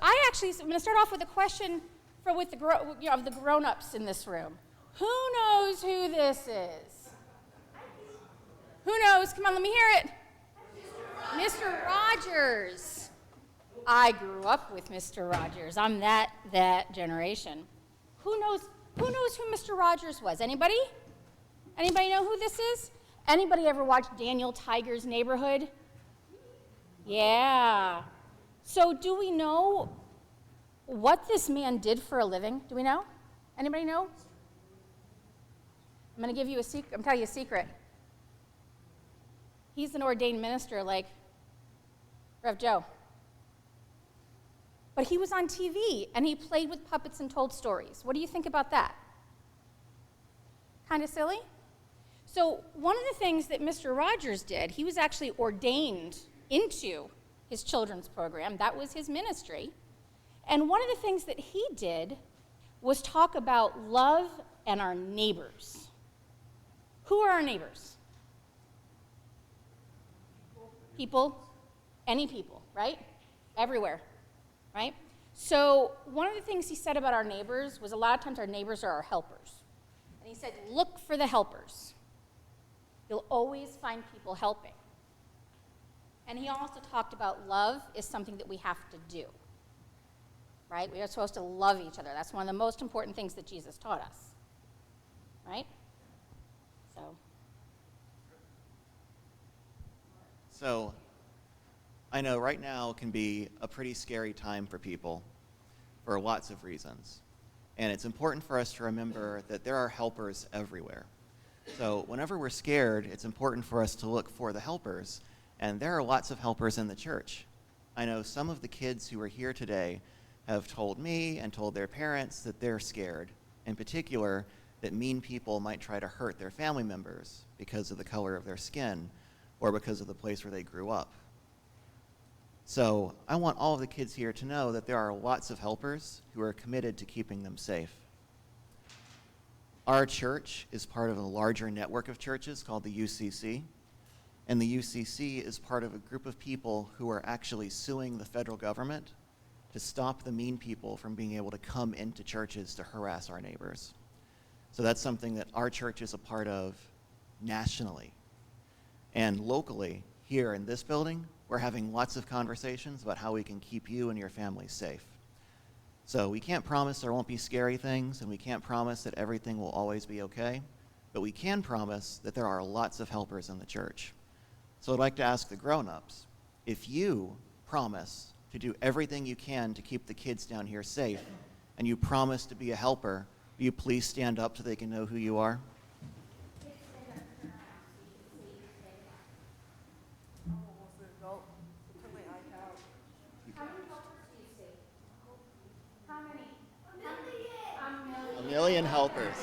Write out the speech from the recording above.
I'm going to start off with a question with the grown-ups in this room. Who knows who this is? Who knows? Come on, let me hear it. Mr. Rogers. I grew up with Mr. Rogers. I'm that generation. Who knows who Mr. Rogers was? Anybody? Anybody know who this is? Anybody ever watched Daniel Tiger's Neighborhood? Yeah. So do we know what this man did for a living? Do we know? Anybody know? I'm going to give you a secret. I'm telling you a secret. He's an ordained minister like Rev. Joe. But he was on TV, and he played with puppets and told stories. What do you think about that? Kind of silly? So one of the things that Mr. Rogers did, he was actually ordained into his children's program. That was his ministry. And one of the things that he did was talk about love and our neighbors. Who are our neighbors? People, any people, right? Everywhere, right? So one of the things he said about our neighbors was a lot of times our neighbors are our helpers. And he said, look for the helpers. You'll always find people helping. And he also talked about love is something that we have to do, right? We are supposed to love each other. That's one of the most important things that Jesus taught us, right? So I know right now can be a pretty scary time for people for lots of reasons. And it's important for us to remember that there are helpers everywhere. So whenever we're scared, it's important for us to look for the helpers. And there are lots of helpers in the church. I know some of the kids who are here today have told me and told their parents that they're scared. In particular, that mean people might try to hurt their family members because of the color of their skin or because of the place where they grew up. So I want all of the kids here to know that there are lots of helpers who are committed to keeping them safe. Our church is part of a larger network of churches called the UCC, and the UCC is part of a group of people who are actually suing the federal government to stop the mean people from being able to come into churches to harass our neighbors. So that's something that our church is a part of nationally. And locally, here in this building, we're having lots of conversations about how we can keep you and your family safe. So we can't promise there won't be scary things, and we can't promise that everything will always be okay, but we can promise that there are lots of helpers in the church. So I'd like to ask the grown-ups, if you promise to do everything you can to keep the kids down here safe, and you promise to be a helper, will you please stand up so they can know who you are? A million helpers.